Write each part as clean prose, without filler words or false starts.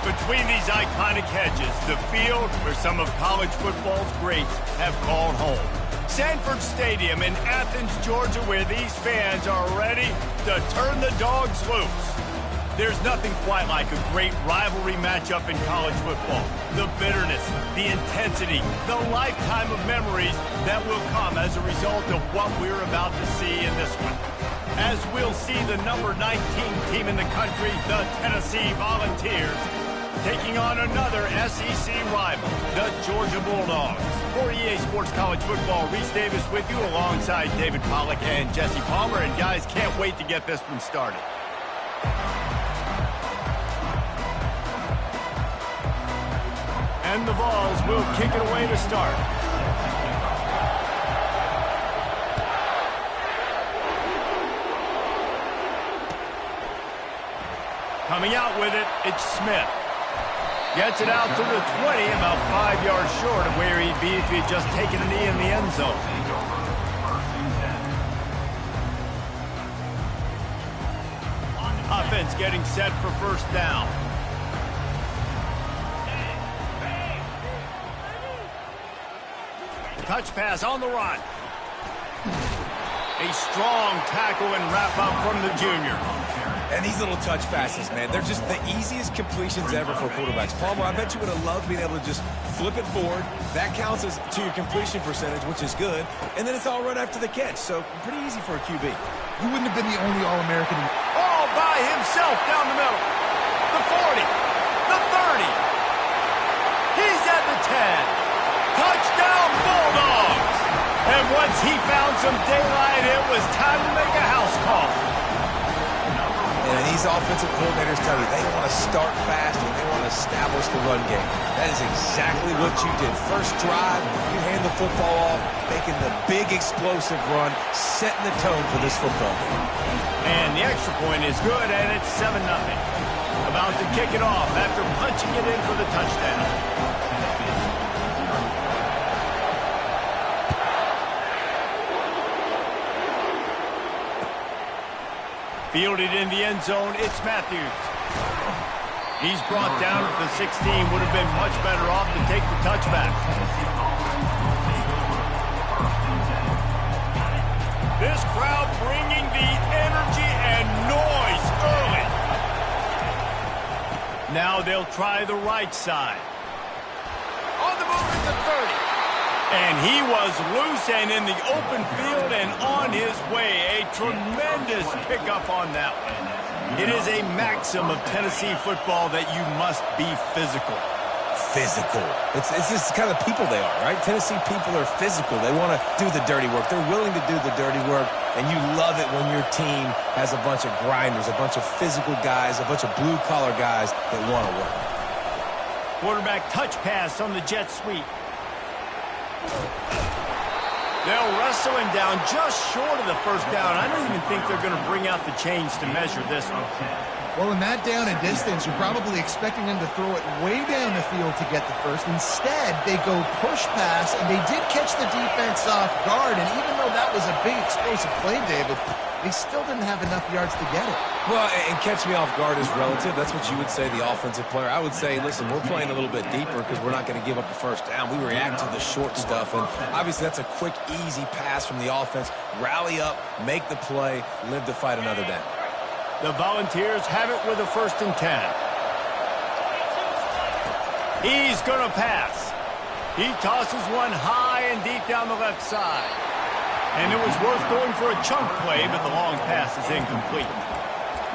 Between these iconic hedges, the field where some of college football's greats have called home. Sanford Stadium in Athens, Georgia, where these fans are ready to turn the dogs loose. There's nothing quite like a great rivalry matchup in college football. The bitterness, the intensity, the lifetime of memories that will come as a result of what we're about to see in this one. As we'll see the number 19 team in the country, the Tennessee Volunteers, taking on another SEC rival, the Georgia Bulldogs. For EA Sports College Football, Reese Davis with you alongside David Pollack and Jesse Palmer. And guys, can't wait to get this one started. And the Vols will kick it away to start. Coming out with it, it's Smith. Gets it out to the 20, about 5 yards short of where he'd be if he'd just taken a knee in the end zone. Offense getting set for first down. Touch pass on the run. A strong tackle and wrap up from the junior. And these little touch passes, man, they're just the easiest completions ever for quarterbacks. Palmer, I bet you would have loved being able to just flip it forward. That counts as to your completion percentage, which is good. And then it's all right after the catch, so pretty easy for a QB. You wouldn't have been the only All-American. All by himself down the middle. The 40. The 30. He's at the 10. Touchdown, Bulldogs! And once he found some daylight, it was time to make a house call. And these offensive coordinators tell you they want to start fast and they want to establish the run game. That is exactly what you did. First drive, you hand the football off, making the big explosive run, setting the tone for this football game. And the extra point is good, and it's 7-0. About to kick it off after punching it in for the touchdown. Fielded in the end zone, it's Matthews. He's brought down at the 16. Would have been much better off to take the touchback. This crowd bringing the energy and noise early. Now they'll try the right side. On the move at the 30. And he was loose and in the open field and on his way. A tremendous pickup on that one. It is a maxim of Tennessee football that you must be physical. Physical. It's just kind of people they are, right? Tennessee people are physical. They want to do the dirty work. They're willing to do the dirty work, and you love it when your team has a bunch of grinders, a bunch of physical guys, a bunch of blue-collar guys that want to work. Quarterback touch pass on the jet sweep. They'll wrestle him down just short of the first down. I don't even think they're going to bring out the chains to measure this one. Well, in that down and distance, you're probably expecting them to throw it way down the field to get the first. Instead, they go push pass, and they did catch the defense off guard. And even though that was a big explosive play, David, they still didn't have enough yards to get it. Well, and catch me off guard is relative. That's what you would say, the offensive player. I would say, listen, we're playing a little bit deeper because we're not going to give up the first down. We react to the short stuff, and obviously that's a quick, easy pass from the offense. Rally up, make the play, live to fight another down. The Volunteers have it with a 1st and 10. He's going to pass. He tosses one high and deep down the left side. And it was worth going for a chunk play, but the long pass is incomplete.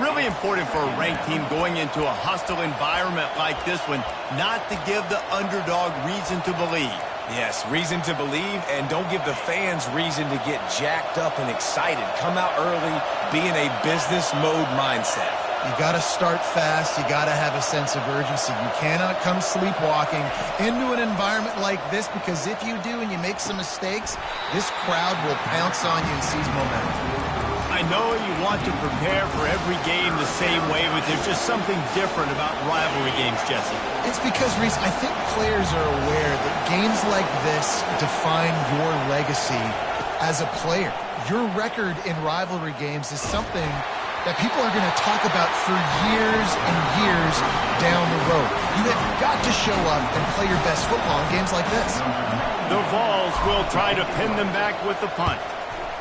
Really important for a ranked team going into a hostile environment like this one, not to give the underdog reason to believe. Yes, reason to believe, and don't give the fans reason to get jacked up and excited. Come out early, be in a business mode mindset. You got to start fast. You got to have a sense of urgency. You cannot come sleepwalking into an environment like this, because if you do and you make some mistakes, this crowd will pounce on you and seize momentum. I know you want to prepare for every game the same way, but there's just something different about rivalry games, Jesse. It's because, Reese, I think players are aware that games like this define your legacy as a player. Your record in rivalry games is something that people are going to talk about for years and years down the road. You have got to show up and play your best football in games like this. The Vols will try to pin them back with the punt.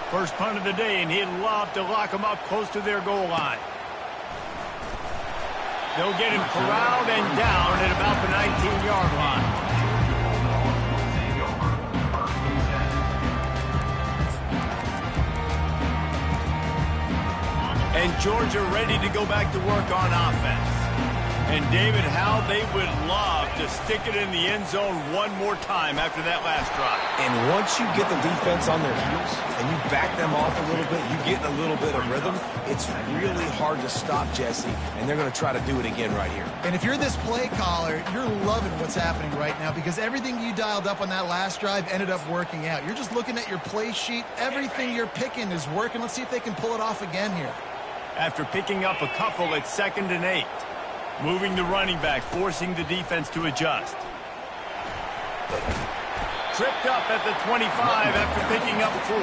First punt of the day, and he'd love to lock them up close to their goal line. They'll get him corralled and down at about the 19-yard line. And Georgia ready to go back to work on offense. And David, how they would love to stick it in the end zone one more time after that last drive. And once you get the defense on their heels and you back them off a little bit, you get in a little bit of rhythm, it's really hard to stop, Jesse, and they're going to try to do it again right here. And if you're this play caller, you're loving what's happening right now because everything you dialed up on that last drive ended up working out. You're just looking at your play sheet. Everything you're picking is working. Let's see if they can pull it off again here. After picking up a couple at 2nd and 8. Moving the running back, forcing the defense to adjust. Tripped up at the 25 after picking up 4.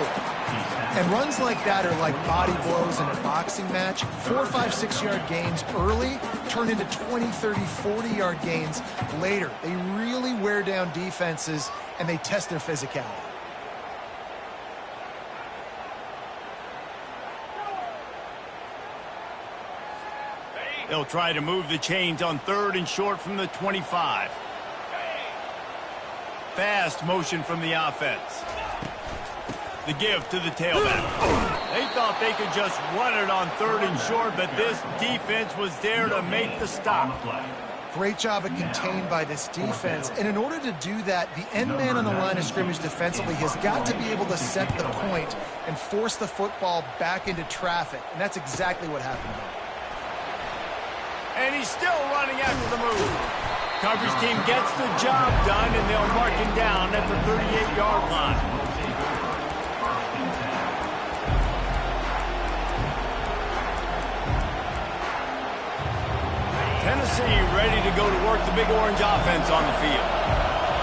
And runs like that are like body blows in a boxing match. 4, 5, 6-yard gains early turn into 20, 30, 40-yard gains later. They really wear down defenses, and they test their physicality. They'll try to move the chains on 3rd and short from the 25. Fast motion from the offense. The give to the tailback. They thought they could just run it on 3rd and short, but this defense was there to make the stop. Great job of contained by this defense. And in order to do that, the end man on the line of scrimmage defensively has got to be able to set the point and force the football back into traffic. And that's exactly what happened there. And he's still running after the move. Coverage team gets the job done, and they'll mark him down at the 38-yard line. Tennessee ready to go to work the Big Orange offense on the field.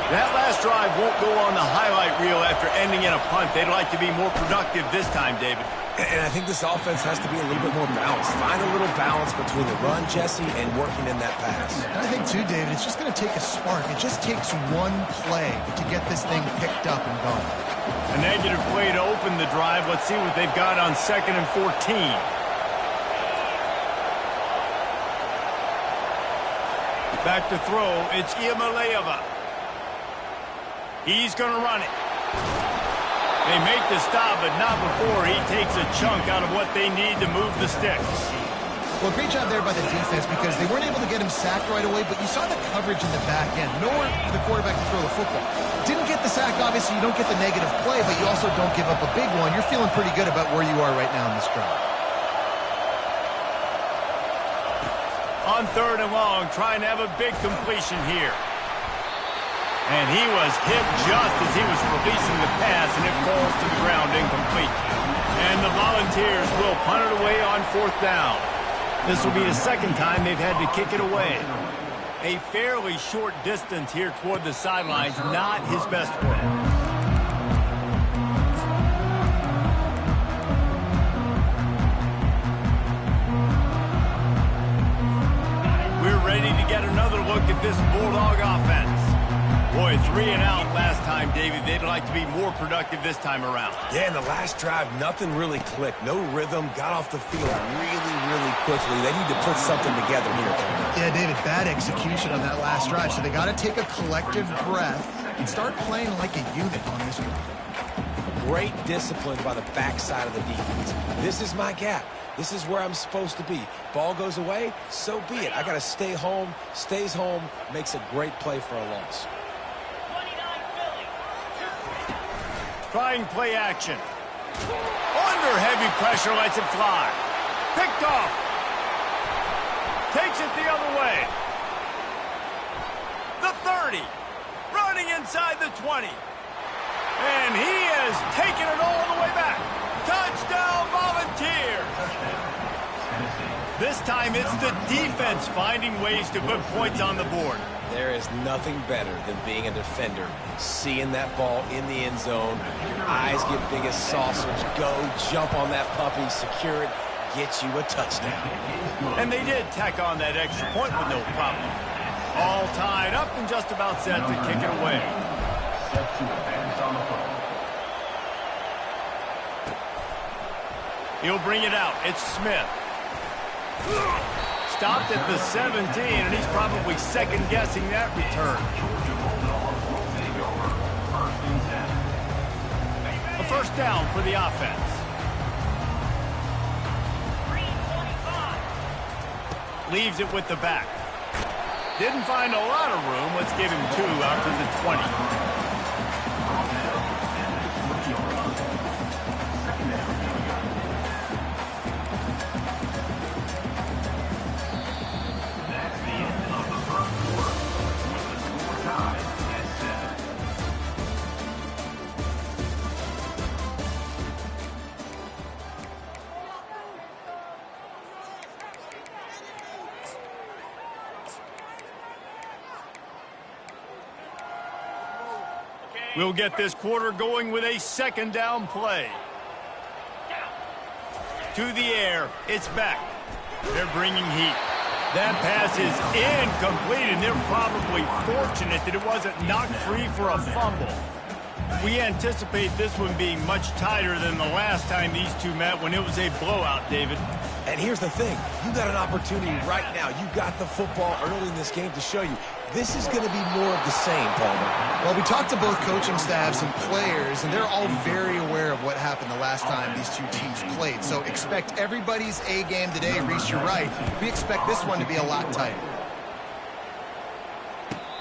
That last drive won't go on the highlight reel after ending in a punt. They'd like to be more productive this time, David. And I think this offense has to be a little bit more balanced. Find a little balance between the run, Jesse, and working in that pass. And I think, too, David, it's just going to take a spark. It just takes one play to get this thing picked up and going. A negative play to open the drive. Let's see what they've got on 2nd and 14. Back to throw. It's Iamaleava. He's going to run it. They make the stop, but not before he takes a chunk out of what they need to move the sticks. Well, great job there by the defense because they weren't able to get him sacked right away, but you saw the coverage in the back end. Nowhere for the quarterback to throw the football. Didn't get the sack, obviously you don't get the negative play, but you also don't give up a big one. You're feeling pretty good about where you are right now in this drive. On 3rd and long, trying to have a big completion here. And he was hit just as he was releasing the pass, and it falls to the ground incomplete. And the Volunteers will punt it away on 4th down. This will be the 2nd time they've had to kick it away. A fairly short distance here toward the sidelines, not his best work. We're ready to get another look at this Bulldog offense. Boy, 3 and out last time, David. They'd like to be more productive this time around. Yeah, in the last drive, nothing really clicked. No rhythm. Got off the field really quickly. They need to put something together here. Yeah, David, bad execution on that last drive. So they got to take a collective breath and start playing like a unit on this drive. Great discipline by the backside of the defense. This is my gap. This is where I'm supposed to be. Ball goes away, so be it. I got to stay home. Stays home. Makes a great play for a loss. Trying play action. Under heavy pressure, lets it fly. Picked off. Takes it the other way. The 30. Running inside the 20. And he has taken it all the way back. Touchdown, Volunteers. This time it's the defense finding ways to put points on the board. There is nothing better than being a defender. Seeing that ball in the end zone, your eyes get big as saucers. Go, jump on that puppy, secure it, get you a touchdown. And they did tack on that extra point with no problem. All tied up and just about set to kick it away. He'll bring it out. It's Smith. Stopped at the 17, and he's probably second-guessing that return. A first down for the offense. Leaves it with the back. Didn't find a lot of room. Let's give him 2 out to the 20. We'll get this quarter going with a second down play. To the air, it's back. They're bringing heat. That pass is incomplete, and they're probably fortunate that it wasn't knocked free for a fumble. We anticipate this one being much tighter than the last time these two met when it was a blowout, David. And here's the thing. You got an opportunity right now. You got the football early in this game to show you. This is going to be more of the same, Palmer. Well, we talked to both coaching staffs and players, and they're all very aware of what happened the last time these two teams played. So expect everybody's A game today. Reese, you're right. We expect this one to be a lot tighter.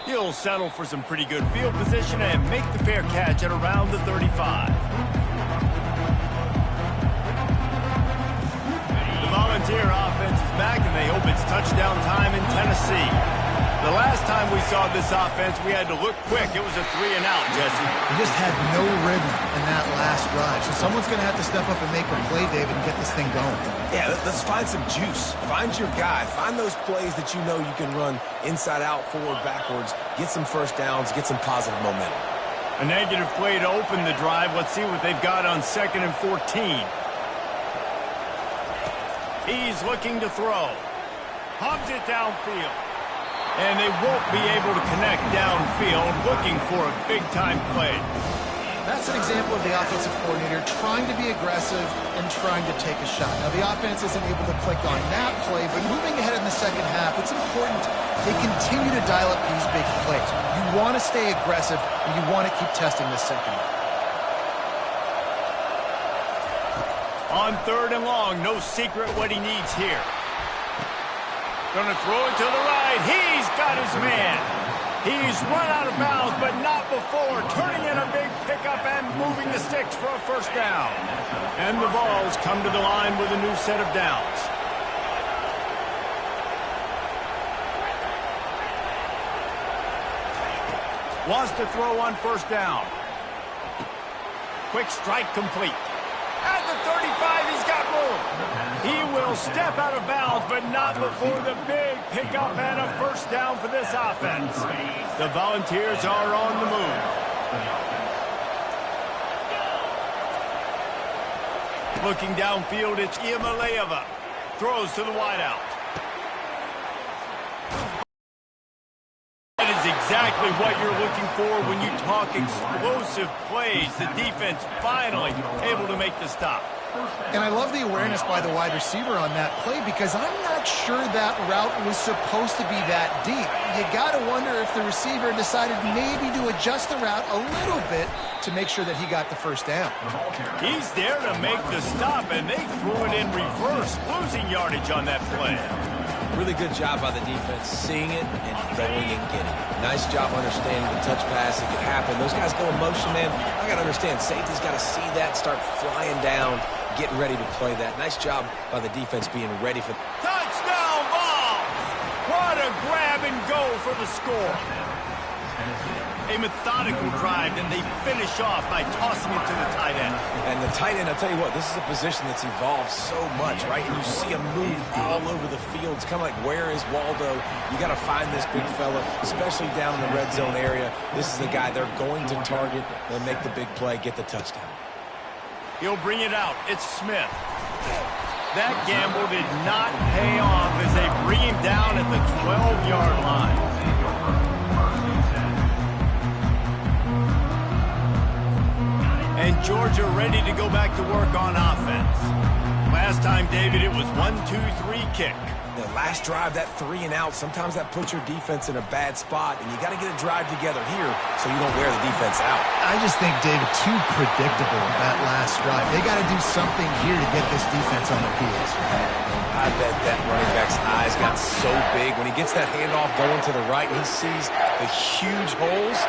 He'll settle for some pretty good field position and make the fair catch at around the 35. The Volunteer offense is back, and they hope it's touchdown time in Tennessee. The last time we saw this offense, we had to look quick. It was a 3-and-out, Jesse. We just had no rhythm in that last drive. So someone's going to have to step up and make a play, David, and get this thing going. Yeah, let's find some juice. Find your guy. Find those plays that you know you can run inside out, forward, backwards. Get some first downs. Get some positive momentum. A negative play to open the drive. Let's see what they've got on 2nd and 14. He's looking to throw. Hubs it downfield. And they won't be able to connect downfield, looking for a big-time play. That's an example of the offensive coordinator trying to be aggressive and trying to take a shot. Now, the offense isn't able to click on that play, but moving ahead in the second half, it's important they continue to dial up these big plays. You want to stay aggressive, and you want to keep testing the second. On 3rd and long, no secret what he needs here. Going to throw it to the right. He's got his man. He's run out of bounds, but not before. Turning in a big pickup and moving the sticks for a first down. And the Vols come to the line with a new set of downs. Wants to throw on first down. Quick strike complete. At the 35, he's got room. He will step out of bounds, but not before the big pickup and a first down for this offense. The Volunteers are on the move. Looking downfield, it's Iamaleava. Throws to the wideout. That is exactly what you're looking for when you talk explosive plays. The defense finally able to make the stop. And I love the awareness by the wide receiver on that play because I'm not sure that route was supposed to be that deep. You got to wonder if the receiver decided maybe to adjust the route a little bit to make sure that he got the first down. He's there to make the stop, and they threw it in reverse, losing yardage on that play. Really good job by the defense, seeing it and going and getting it. Nice job understanding the touch pass. It could happen. Those guys go in motion, man. I got to understand, safety's got to see that, start flying down, getting ready to play that. Nice job by the defense being ready for... Touchdown ball! What a grab and go for the score. A methodical drive, and they finish off by tossing it to the tight end. And the tight end, I'll tell you what, this is a position that's evolved so much, right? And you see him move all over the field. It's kind of like, where is Waldo? You got to find this big fella, especially down in the red zone area. This is the guy they're going to target. They'll make the big play, get the touchdown. He'll bring it out. It's Smith. That gamble did not pay off as they bring him down at the 12-yard line. And Georgia ready to go back to work on offense. Last time, David, it was 1-2-3 kick. The last drive, that 3 and out, sometimes that puts your defense in a bad spot, and you got to get a drive together here so you don't wear the defense out. I just think, David, too predictable that last drive. They got to do something here to get this defense on their heels. I bet that running back's eyes got so big when he gets that handoff going to the right and he sees the huge holes.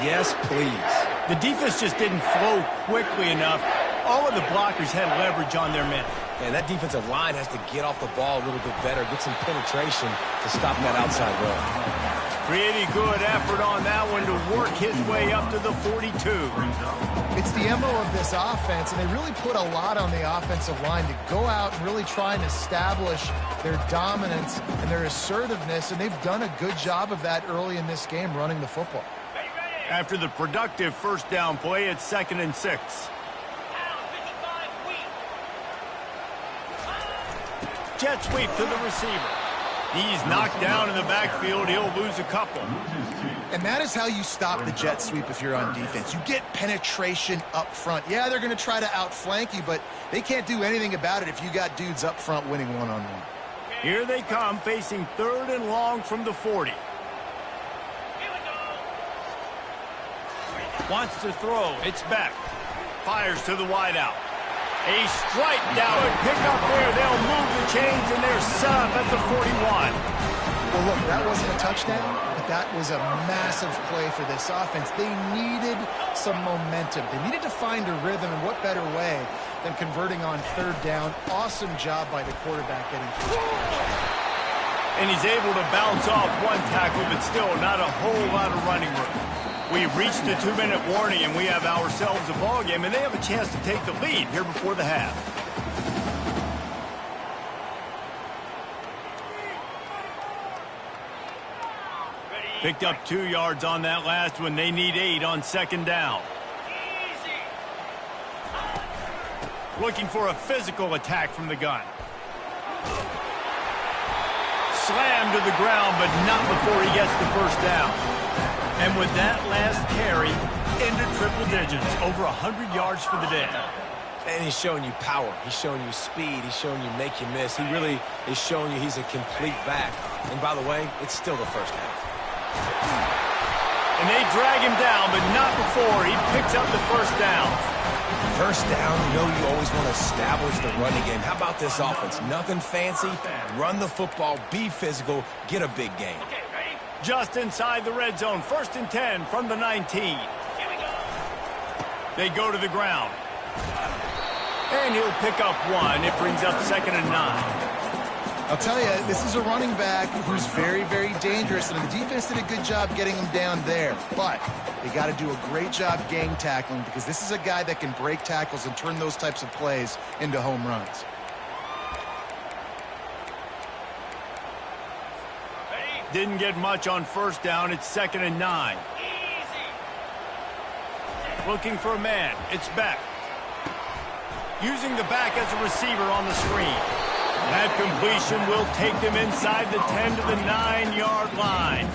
Yes, please. The defense just didn't flow quickly enough. All of the blockers had leverage on their men. And that defensive line has to get off the ball a little bit better, get some penetration to stop that outside run. Pretty good effort on that one to work his way up to the 42. It's the MO of this offense, and they really put a lot on the offensive line to go out and really try and establish their dominance and their assertiveness, and they've done a good job of that early in this game running the football. After the productive first down play, it's 2nd and 6. Jet sweep to the receiver. He's knocked down in the backfield. He'll lose a couple. And that is how you stop the jet sweep if you're on defense. You get penetration up front. Yeah, they're going to try to outflank you, but they can't do anything about it if you got dudes up front winning one-on-one. Here they come, facing 3rd and long from the 40. Wants to throw. It's Beck. Fires to the wideout. A strike down and pick up there. They'll move the chains, and they're sub at the 41. Well, look, that wasn't a touchdown, but that was a massive play for this offense. They needed some momentum. They needed to find a rhythm, and what better way than converting on 3rd down. Awesome job by the quarterback getting through. And he's able to bounce off one tackle, but still not a whole lot of running room. We've reached the 2-minute warning, and we have ourselves a ball game, and they have a chance to take the lead here before the half. Picked up 2 yards on that last one. They need 8 on 2nd down. Looking for a physical attack from the gun. Slammed to the ground, but not before he gets the first down. And with that last carry, into triple digits, over 100 yards for the day. And he's showing you power. He's showing you speed. He's showing you make you miss. He really is showing you he's a complete back. And by the way, it's still the first half. And they drag him down, but not before he picks up the first down. First down, you know you always want to establish the running game. How about this offense? Nothing fancy. Run the football, be physical, get a big gain. Just inside the red zone, 1st and 10 from the 19. They go to the ground. And he'll pick up 1. It brings up 2nd and 9. I'll tell you, this is a running back who's very, very dangerous, and the defense did a good job getting him down there. But they got to do a great job gang tackling, because this is a guy that can break tackles and turn those types of plays into home runs. Didn't get much on 1st down. It's 2nd and 9. Looking for a man. It's Beck. Using the back as a receiver on the screen. That completion will take them inside the 10 to the 9-yard line.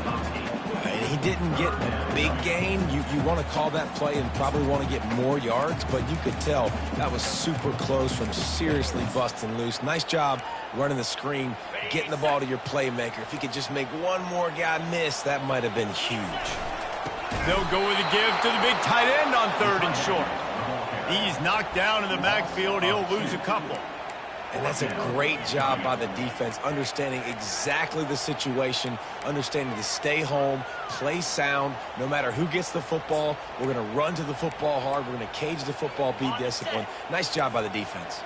And he didn't get a big gain. You want to call that play and probably want to get more yards, but you could tell that was super close from seriously busting loose. Nice job running the screen, getting the ball to your playmaker. If he could just make one more guy miss, that might have been huge. They'll go with a give to the big tight end on 3rd and short. He's knocked down in the backfield. He'll lose a couple. And that's a great job by the defense, understanding exactly the situation, understanding to stay home, play sound. No matter who gets the football, we're going to run to the football hard. We're going to cage the football, be disciplined. Nice job by the defense.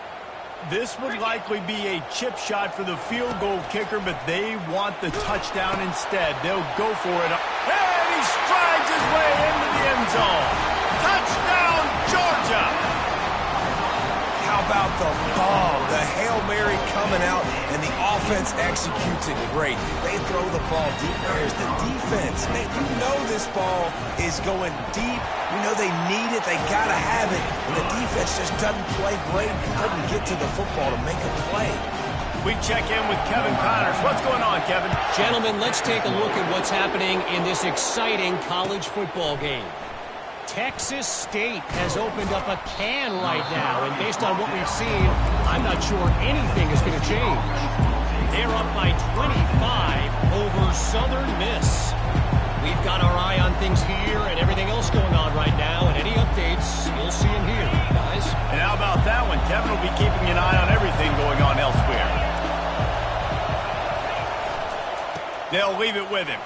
This would likely be a chip shot for the field goal kicker, but they want the touchdown instead. They'll go for it. And he strides his way into the end zone. Touchdown, Georgia! How about the ball? The Hail Mary coming out, and the offense executes it great. They throw the ball deep. There's the defense. Man, you know this ball is going deep. You know they need it. They got to have it. And the defense just doesn't play great. Doesn't get to the football to make a play. We check in with Kevin Connors. What's going on, Kevin? Gentlemen, let's take a look at what's happening in this exciting college football game. Texas State has opened up a can right now, and based on what we've seen, I'm not sure anything is going to change. They're up by 25 over Southern Miss. We've got our eye on things here and everything else going on right now, and any updates, you'll see them here, guys. And how about that one? Kevin will be keeping an eye on everything going on elsewhere. They'll leave it with him.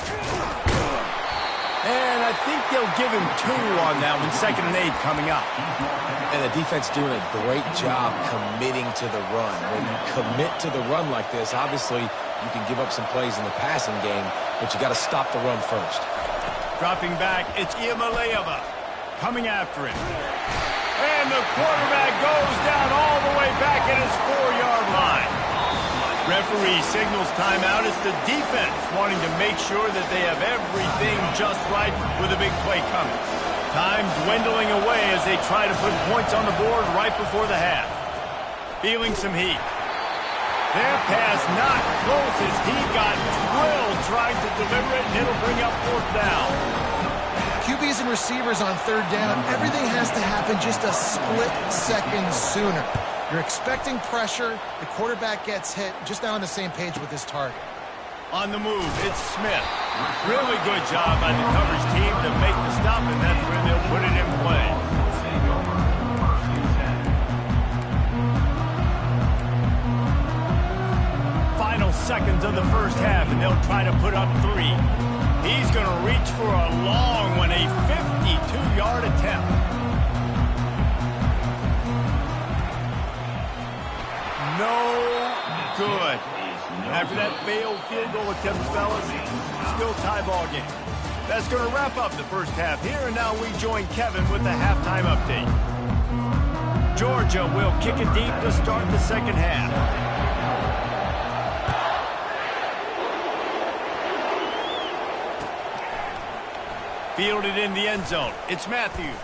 And I think they'll give him 2 on that one. 2nd and 8 coming up. And the defense doing a great job committing to the run. When you commit to the run like this, obviously you can give up some plays in the passing game, but you got to stop the run first. Dropping back, it's Iamaleava coming after him. And the quarterback goes down all the way back at his 4-yard line. Referee signals timeout. It's the defense wanting to make sure that they have everything just right with a big play coming. Time dwindling away as they try to put points on the board right before the half. Feeling some heat. Their pass not close as he got drilled trying to deliver it, and it'll bring up 4th down. QBs and receivers on 3rd down, everything has to happen just a split second sooner. You're expecting pressure. The quarterback gets hit. Just now on the same page with his target. On the move, it's Smith. Really good job by the coverage team to make the stop, and that's where they'll put it in play. Final seconds of the first half, and they'll try to put up 3. He's going to reach for a long one, a 52-yard attempt. No good. After that failed field goal attempt, fellas, still tie ball game. That's going to wrap up the first half here, and now we join Kevin with the halftime update. Georgia will kick it deep to start the second half. Fielded in the end zone. It's Matthews.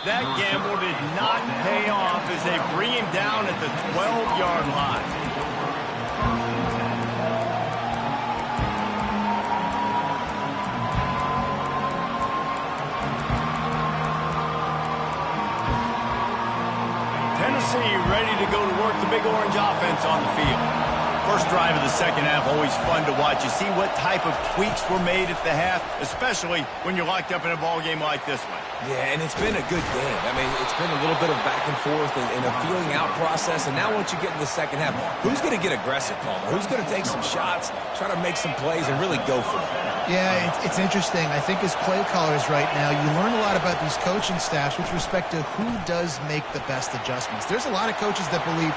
That gamble did not pay off as they bring him down at the 12-yard line. Tennessee ready to go to work the Big Orange offense on the field. First drive of the second half, always fun to watch. You see what type of tweaks were made at the half, especially when you're locked up in a ball game like this one. Yeah, and it's been a good game. I mean, it's been a little bit of back and forth and a feeling out process. And now once you get in the second half, who's going to get aggressive, Palmer? Who's going to take some shots, try to make some plays, and really go for it? Yeah, it's interesting. I think as play callers right now, you learn a lot about these coaching staffs with respect to who does make the best adjustments. There's a lot of coaches that believe,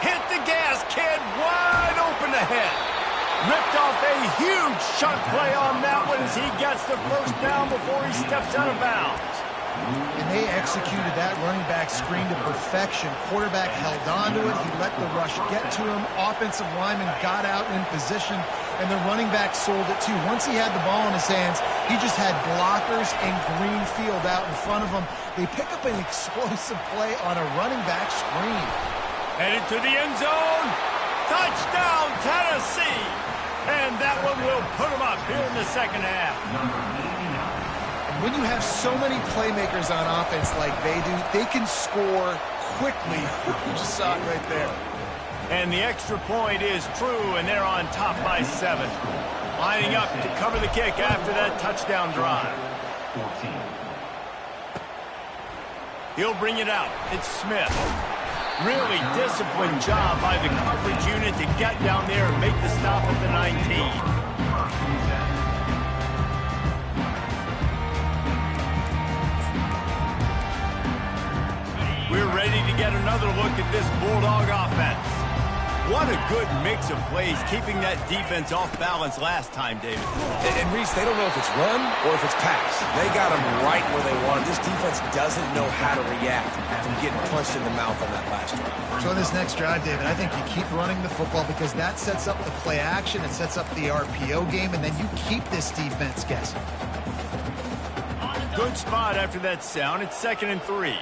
hit the gas, kid, wide open ahead. Ripped off a huge chunk play on that one as he gets the first down before he steps out of bounds. And they executed that running back screen to perfection. Quarterback held on to it. He let the rush get to him. Offensive lineman got out in position, and the running back sold it too. Once he had the ball in his hands, he just had blockers and green field out in front of him. They pick up an explosive play on a running back screen. Headed to the end zone. Touchdown, Tennessee. And that one will put them up here in the second half. When you have so many playmakers on offense like they do, they can score quickly. You just saw it right there. And the extra point is true, and they're on top by 7. Lining up to cover the kick after that touchdown drive. 14. He'll bring it out. It's Smith. Really disciplined job by the coverage unit to get down there and make the stop at the 19. We're ready to get another look at this Bulldog offense. What a good mix of plays, keeping that defense off balance last time, David. And Reese, they don't know if it's run or if it's pass. They got them right where they want it. This defense doesn't know how to react from getting punched in the mouth on that last drive. So in this next drive, David, I think you keep running the football because that sets up the play action, it sets up the RPO game, and then you keep this defense guessing. Good spot after that sound. It's 2nd and 3.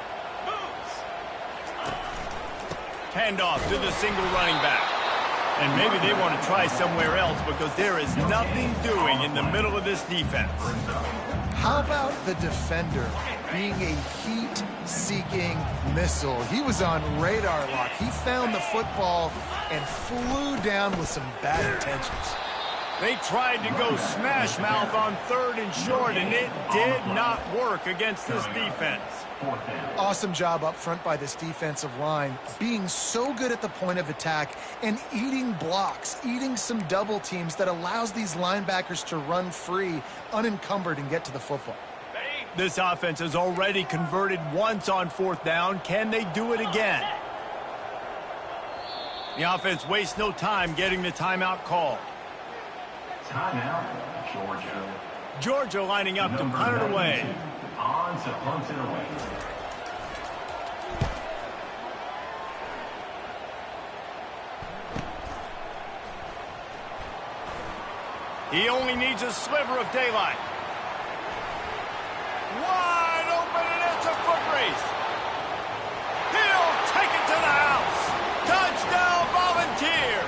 Handoff to the single running back. And maybe they want to try somewhere else because there is nothing doing in the middle of this defense. How about the defender being a heat-seeking missile? He was on radar lock. He found the football and flew down with some bad intentions. They tried to go smash mouth on 3rd and short, and it did not work against this defense. Awesome job up front by this defensive line, being so good at the point of attack and eating blocks, eating some double teams that allows these linebackers to run free, unencumbered, and get to the football. This offense has already converted once on 4th down. Can they do it again? The offense wastes no time getting the timeout call. Timeout, Georgia. Georgia lining up to punt it away. On to punt it away. He only needs a sliver of daylight. Wide open, and it's a foot race. He'll take it to the house. Touchdown, Volunteer.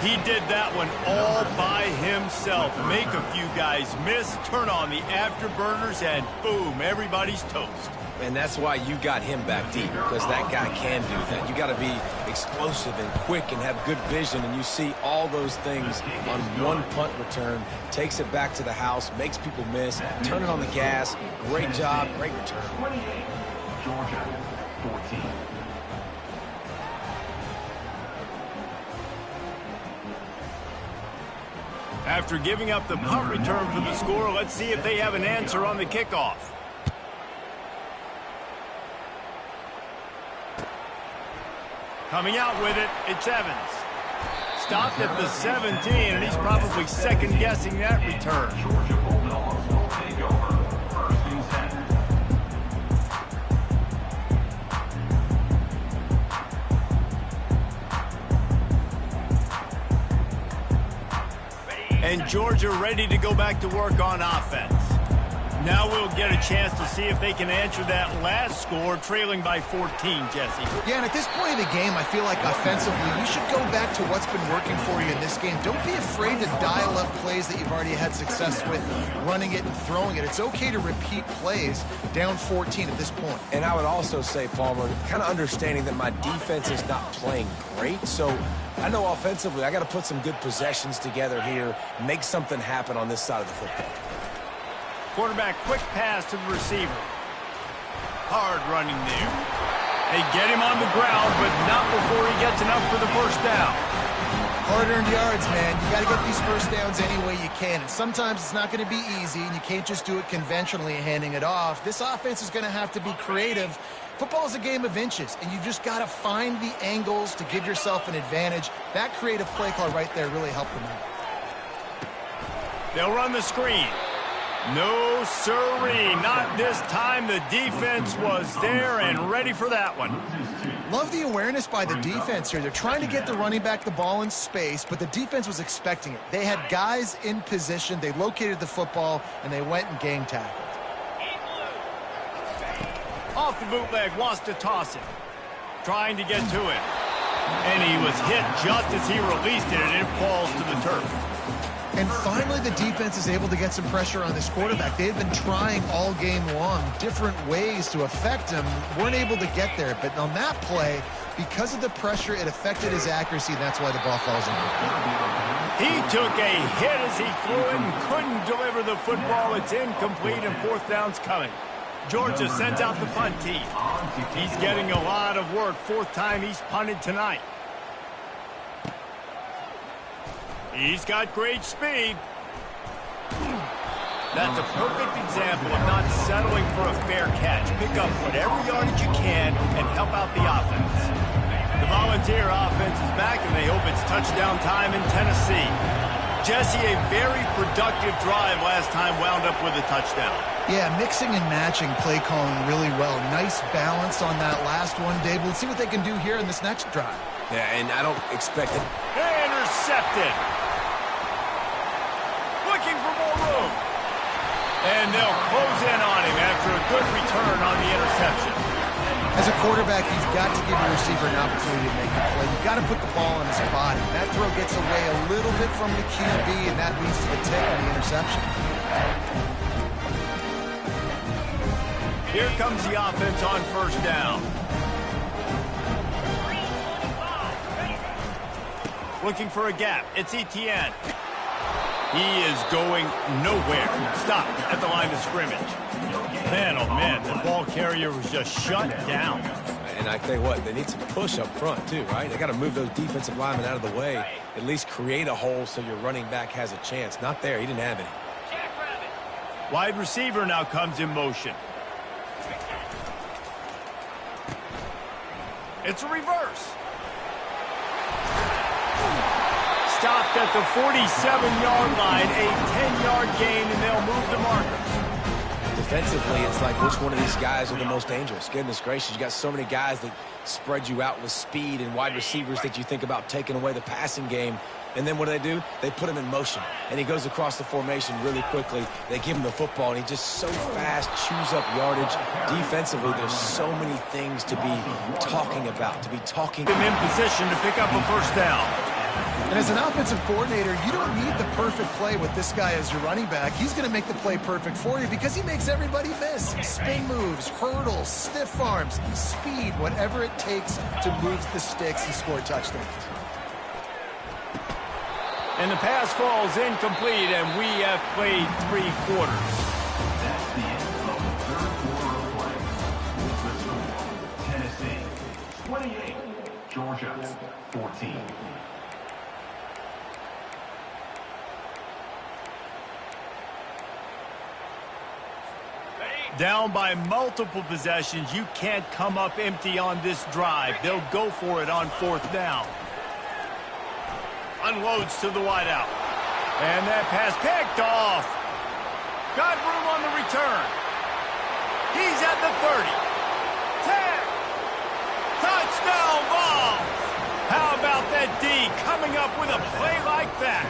He did that one all by himself. Make a few guys miss, turn on the afterburners, and boom, everybody's toast. And that's why you got him back deep, because that guy can do that. You got to be explosive and quick and have good vision, and you see all those things on one punt return. Takes it back to the house, makes people miss, turn it on the gas. Great job, great return. 28, Georgia, 14. After giving up the punt return for the score, let's see if they have an answer on the kickoff. Coming out with it, it's Evans. Stopped at the 17, and he's probably second-guessing that return. Georgia Bulldogs will take over. 1st and 10. And Georgia ready to go back to work on offense. Now we'll get a chance to see if they can answer that last score, trailing by 14, Jesse. Yeah, and at this point of the game, I feel like offensively, you should go back to what's been working for you in this game. Don't be afraid to dial up plays that you've already had success with, running it and throwing it. It's okay to repeat plays down 14 at this point. And I would also say, Palmer, kind of understanding that my defense is not playing great, so I know offensively I got to put some good possessions together here, make something happen on this side of the football. Quarterback, quick pass to the receiver. Hard running there. They get him on the ground, but not before he gets enough for the first down. Hard-earned yards, man. You got to get these first downs any way you can. And sometimes it's not going to be easy, and you can't just do it conventionally and handing it off. This offense is going to have to be creative. Football is a game of inches, and you just got to find the angles to give yourself an advantage. That creative play call right there really helped them out. They'll run the screen. No, sirree, not this time. The defense was there and ready for that one. Love the awareness by the defense here. They're trying to get the running back the ball in space, but the defense was expecting it. They had guys in position. They located the football, and they went and gang tackled. Off the bootleg, wants to toss it. Trying to get to it. And he was hit just as he released it, and it falls to the turf. And finally, the defense is able to get some pressure on this quarterback. They've been trying all game long different ways to affect him. Weren't able to get there. But on that play, because of the pressure, it affected his accuracy, and that's why the ball falls in. He took a hit as he threw it and couldn't deliver the football. It's incomplete, and 4th down's coming. Georgia sends out the punt team. He's getting a lot of work. 4th time he's punted tonight. He's got great speed. That's a perfect example of not settling for a fair catch. Pick up whatever yardage you can and help out the offense. The Volunteer offense is back, and they hope it's touchdown time in Tennessee. Jesse, a very productive drive last time wound up with a touchdown. Yeah, mixing and matching play calling really well. Nice balance on that last one, Dave. Let's see what they can do here in this next drive. Yeah, and I don't expect it. Intercepted. Looking for more room. And they'll close in on him after a good return on the interception. As a quarterback, you've got to give your receiver an opportunity to make a play. You've got to put the ball in his body. That throw gets away a little bit from the QB, and that leads to the tip and the interception. Here comes the offense on first down. Looking for a gap. It's Etienne. He is going nowhere. Stopped at the line of scrimmage. Man, oh man, the ball carrier was just shut down. And I tell you what, they need some push up front too, right? They got to move those defensive linemen out of the way. At least create a hole so your running back has a chance. Not there. He didn't have any. Wide receiver now comes in motion. It's a reverse. Stopped at the 47-yard line, a 10-yard gain, and they'll move the markers. Defensively, it's like which one of these guys are the most dangerous? Goodness gracious, you got so many guys that spread you out with speed and wide receivers that you think about taking away the passing game. And then what do? They put him in motion, and he goes across the formation really quickly. They give him the football, and he's just so fast, chews up yardage. Defensively, there's so many things to be talking about, to be talking. Him in position to pick up a first down. And as an offensive coordinator, you don't need the perfect play with this guy as your running back. He's going to make the play perfect for you because he makes everybody miss. Spin moves, hurdles, stiff arms, speed, whatever it takes to move the sticks and score touchdowns. And the pass falls incomplete, and we have played 3 quarters. That's the end of the third quarter of play. The score, Tennessee 28, Georgia 14. Down by multiple possessions, you can't come up empty on this drive. They'll go for it on 4th down. Unloads to the wideout. And that pass picked off. Got room on the return. He's at the 30. 10. Touchdown ball. How about that D coming up with a play like that?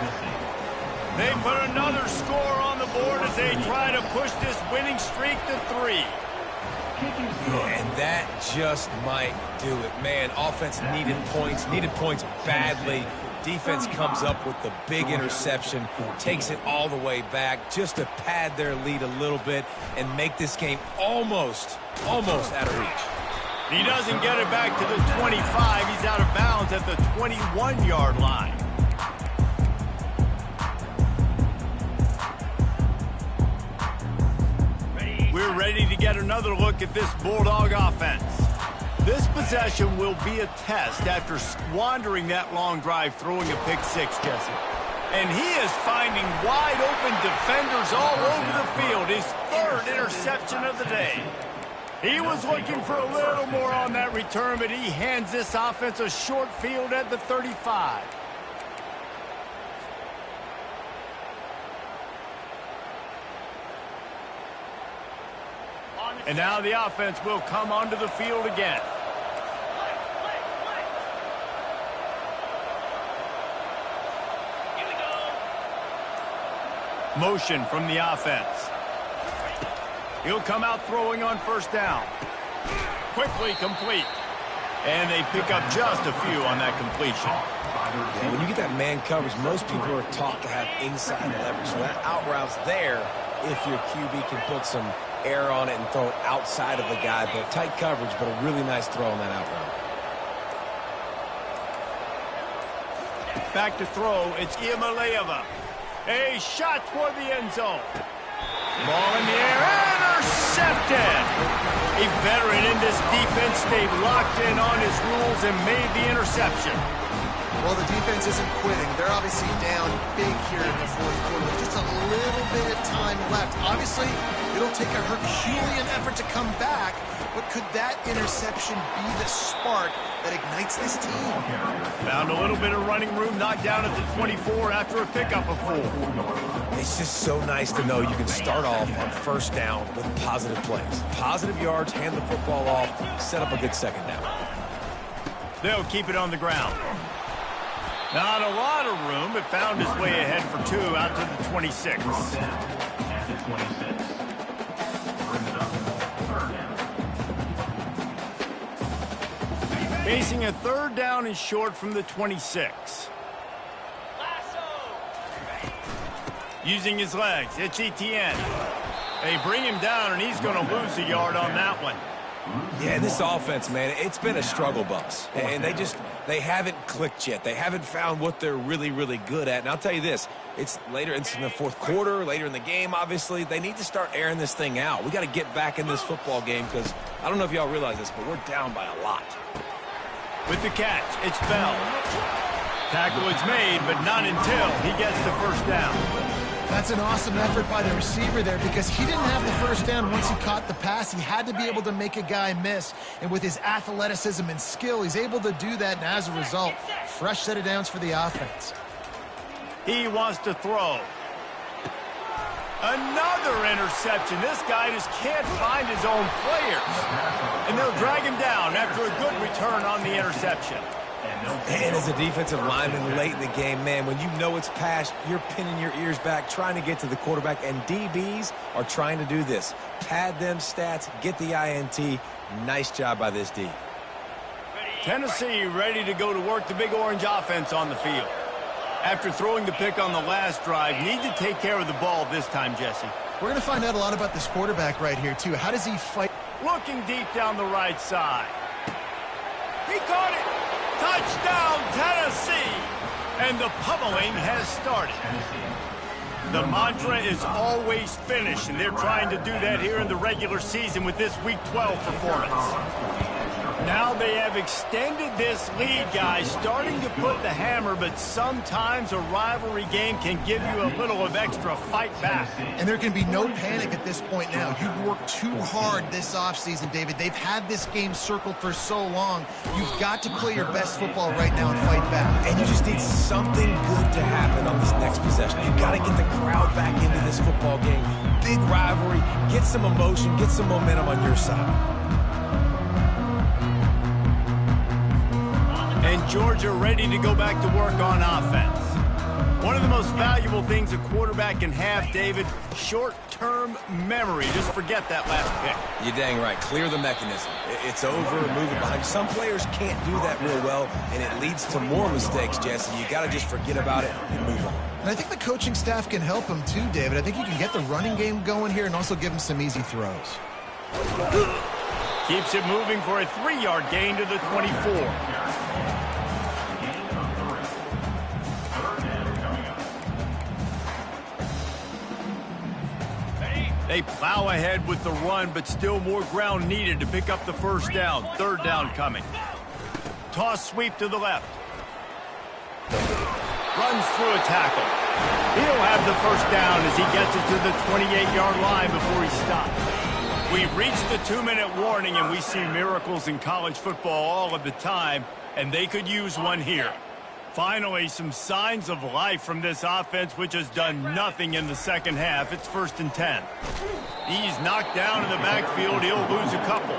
They put another score on the board as they try to push this winning streak to 3. And that just might do it. Man, offense needed points badly. Defense comes up with the big interception, takes it all the way back just to pad their lead a little bit and make this game almost out of reach. He doesn't get it back to the 25. He's out of bounds at the 21-yard line. We're ready to get another look at this Bulldog offense. This possession will be a test after squandering that long drive throwing a pick-6, Jesse. And he is finding wide-open defenders all over the field. His 3rd interception of the day. He was looking for a little more on that return, but he hands this offense a short field at the 35. And now the offense will come onto the field again. Motion from the offense. He'll come out throwing on 1st down. Quickly complete. And they pick up just a few on that completion. Yeah, when you get that man coverage, most people are taught to have inside leverage. So that out route's there if your QB can put some air on it and throw it outside of the guy. But tight coverage, but a really nice throw on that out route. Back to throw, it's Iamaleava. A shot toward the end zone. Ball in the air, intercepted. A veteran in this defense stayed locked in on his rules and made the interception. Well, the defense isn't quitting. They're obviously down big here in the fourth quarter with just a little bit of time left. Obviously, it'll take a Herculean effort to come back, but could that interception be the spark that ignites this team? Found a little bit of running room, knocked down at the 24 after a pickup of 4. It's just so nice to know you can start off on first down with positive plays. Positive yards, hand the football off, set up a good second down. They'll keep it on the ground. Not a lot of room, but found his way ahead for 2 out to the 26. At the 26. Brings up third down. Facing a third down and short from the 26. Using his legs, it's Etienne. They bring him down, and he's going to lose a yard on that one. Yeah, this offense, man, it's been a struggle bus. And they haven't clicked yet. They haven't found what they're really, really good at. And I'll tell you this, it's in the fourth quarter, later in the game, obviously. They need to start airing this thing out. We got to get back in this football game because I don't know if y'all realize this, but we're down by a lot. With the catch, it's Bell. Tackle is made, but not until he gets the first down. That's an awesome effort by the receiver there because he didn't have the first down once he caught the pass. He had to be able to make a guy miss. And with his athleticism and skill, he's able to do that. And as a result, fresh set of downs for the offense. He wants to throw. Another interception. This guy just can't find his own players. And they'll drag him down after a good return on the interception. And as a defensive lineman late in the game, man, when you know it's past, you're pinning your ears back, trying to get to the quarterback, and DBs are trying to do this. Pad them stats, get the INT. Nice job by this D. Tennessee ready to go to work the Big Orange offense on the field. After throwing the pick on the last drive, need to take care of the ball this time, Jesse. We're going to find out a lot about this quarterback right here, too. How does he fight? Looking deep down the right side. He caught it. Touchdown, Tennessee! And the pummeling has started. The mantra is always finish, and they're trying to do that here in the regular season with this Week 12 performance. Now they have extended this lead, guys, starting to put the hammer, but sometimes a rivalry game can give you a little of extra fight back. And there can be no panic at this point now. You've worked too hard this offseason, David. They've had this game circled for so long. You've got to play your best football right now and fight back. And you just need something good to happen on this next possession. You've got to get the crowd back into this football game. Big rivalry. Get some emotion. Get some momentum on your side. And Georgia ready to go back to work on offense. One of the most valuable things a quarterback can have, David, short-term memory. Just forget that last pick. You're dang right. Clear the mechanism. It's over, move it behind. Some players can't do that real well, and it leads to more mistakes, Jesse. You got to just forget about it and move on. And I think the coaching staff can help him too, David. I think you can get the running game going here and also give him some easy throws. Keeps it moving for a 3-yard gain to the 24. They plow ahead with the run, but still more ground needed to pick up the first down. Third down coming. Toss sweep to the left. Runs through a tackle. He'll have the first down as he gets it to the 28-yard line before he stops. We've reached the 2-minute warning, and we see miracles in college football all of the time, and they could use one here. Finally, some signs of life from this offense, which has done nothing in the second half. It's 1st and 10. He's knocked down in the backfield. He'll lose a couple.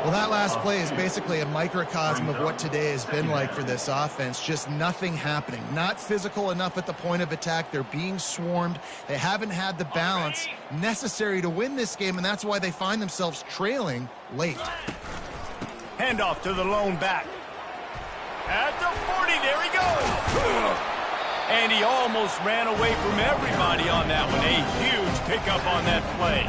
Well, that last play is basically a microcosm of what today has been like for this offense. Just nothing happening. Not physical enough at the point of attack. They're being swarmed. They haven't had the balance necessary to win this game, and that's why they find themselves trailing late. Handoff to the lone back. At the 40, there he goes. And he almost ran away from everybody on that one. A huge pickup on that play.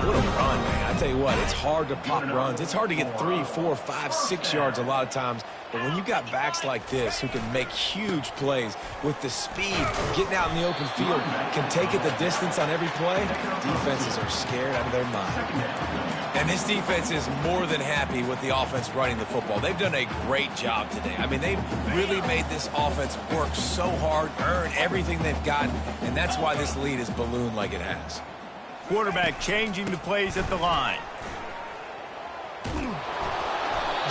What a run, man. I tell you what, it's hard to pop runs. It's hard to get 3, 4, 5, 6 yards a lot of times. But when you got backs like this who can make huge plays with the speed, getting out in the open field, can take it the distance on every play, defenses are scared out of their mind. And this defense is more than happy with the offense running the football. They've done a great job today. I mean, they've really made this offense work so hard, earn everything they've got, and that's why this lead is ballooned like it has. Quarterback changing the plays at the line.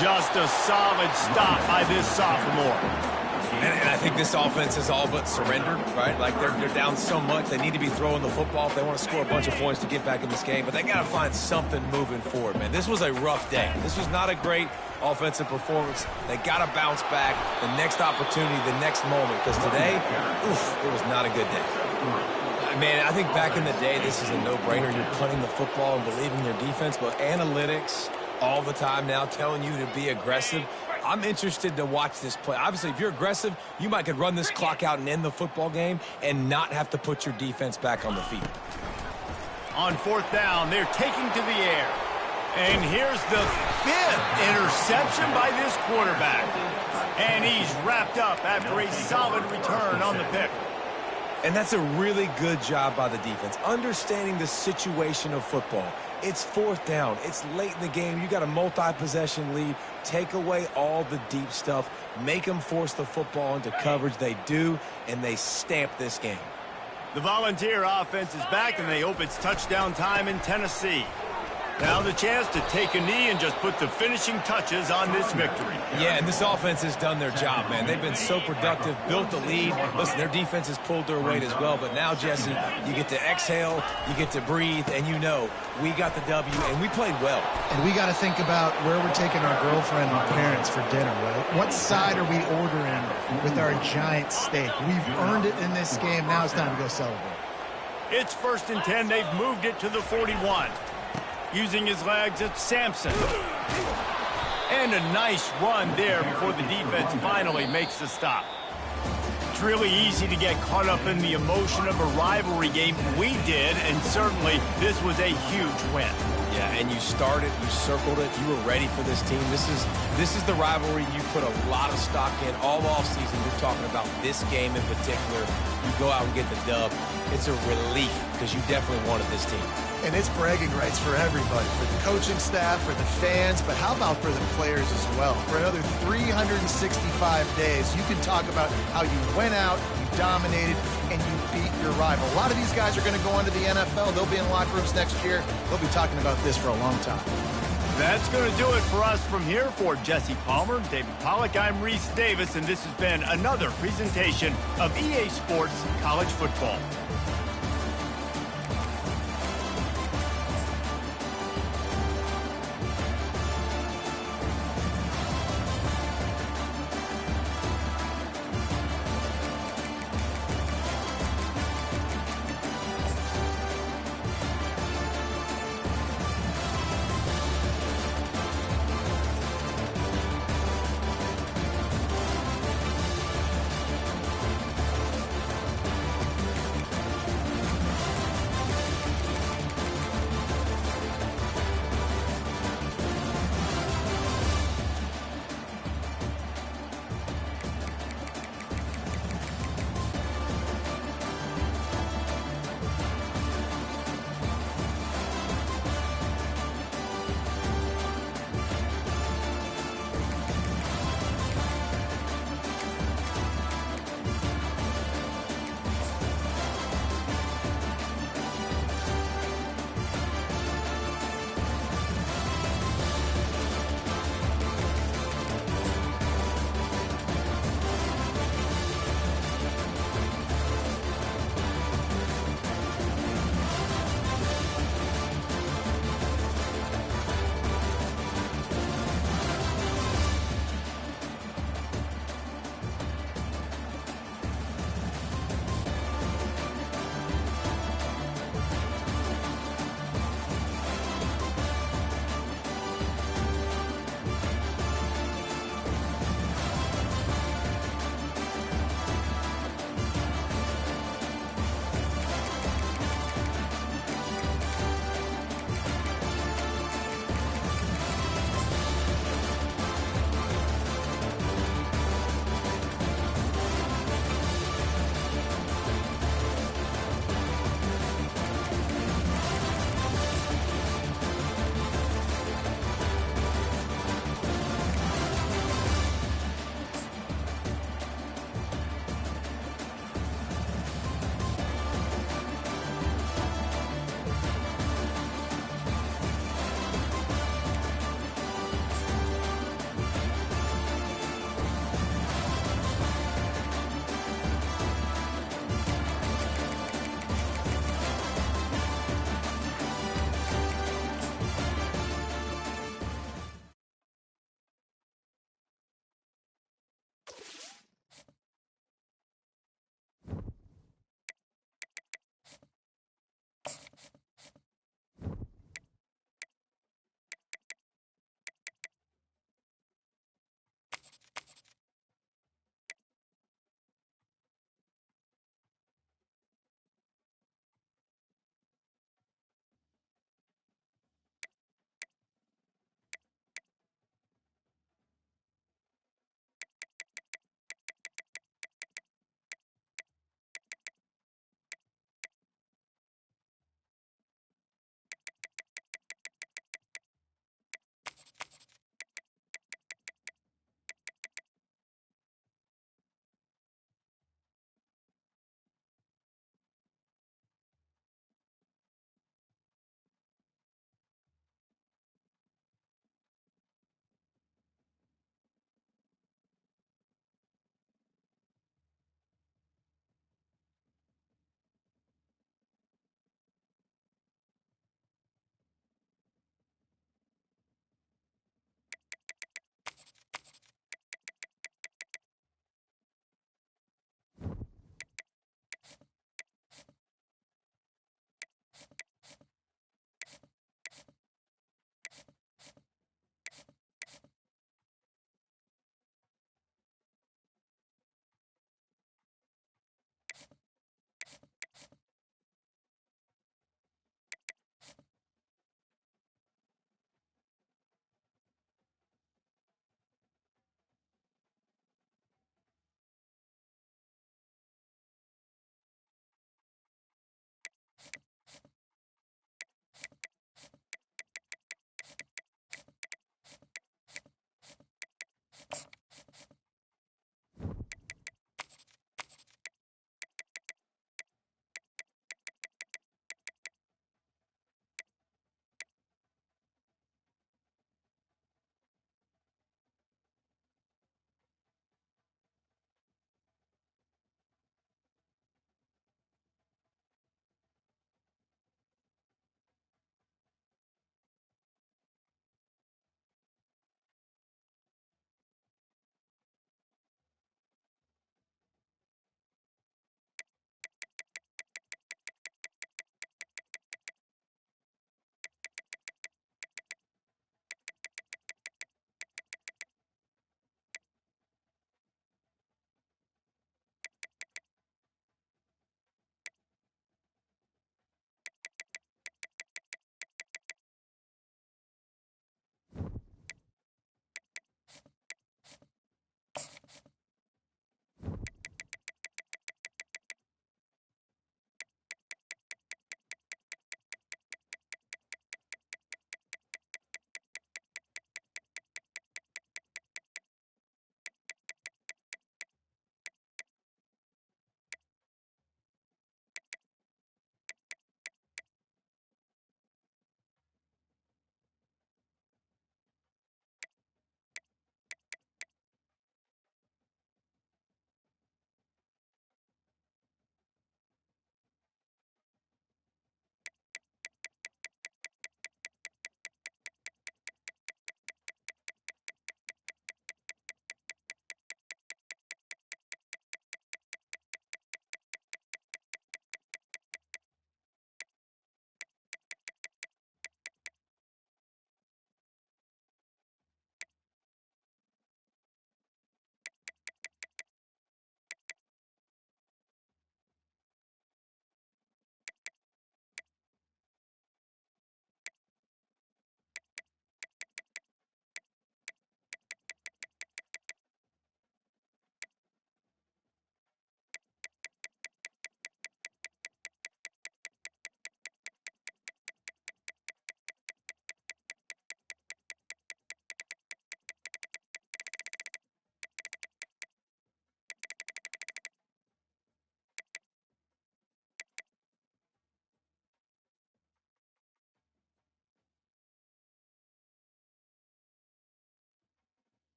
Just a solid stop by this sophomore. And I think this offense is all but surrendered, right? Like, they're down so much. They need to be throwing the football if they want to score a bunch of points to get back in this game. But they got to find something moving forward, man. This was a rough day. This was not a great offensive performance. They got to bounce back the next opportunity, the next moment. Because today, it was not a good day. Man, I think back in the day, this is a no-brainer. You're punting the football and believing your defense. But analytics all the time now telling you to be aggressive. I'm interested to watch this play. Obviously, if you're aggressive, you might could run this clock out and end the football game and not have to put your defense back on the field. On fourth down, they're taking to the air. And here's the 5th interception by this quarterback. And he's wrapped up after a solid return on the pick. And that's a really good job by the defense, understanding the situation of football. It's fourth down. It's late in the game. You got a multi-possession lead. Take away all the deep stuff. Make them force the football into coverage. They do, and they stamp this game. The Volunteer offense is back, and they hope it's touchdown time in Tennessee. Now the chance to take a knee and just put the finishing touches on this victory. Yeah, and this offense has done their job, man. They've been so productive, built the lead. Listen, their defense has pulled their weight as well. But now, Jesse, you get to exhale, you get to breathe, and you know we got the W, and we played well. And we got to think about where we're taking our girlfriend and parents for dinner, right? What side are we ordering with our giant steak? We've earned it in this game. Now it's time to go celebrate. It's 1st and 10. They've moved it to the 41. Using his legs, it's Sampson. And a nice run there before the defense finally makes the stop. It's really easy to get caught up in the emotion of a rivalry game. We did, and certainly this was a huge win. Yeah, and you started, you circled it, you were ready for this team. This is the rivalry you put a lot of stock in all offseason. You're talking about this game in particular. You go out and get the dub. It's a relief because you definitely wanted this team. And it's bragging rights for everybody, for the coaching staff, for the fans, but how about for the players as well? For another 365 days, you can talk about how you went out, you dominated, and you beat your rival. A lot of these guys are going to go on to the NFL. They'll be in locker rooms next year. They'll be talking about this for a long time. That's going to do it for us from here. For Jesse Palmer, David Pollack, I'm Reese Davis, and this has been another presentation of EA Sports College Football.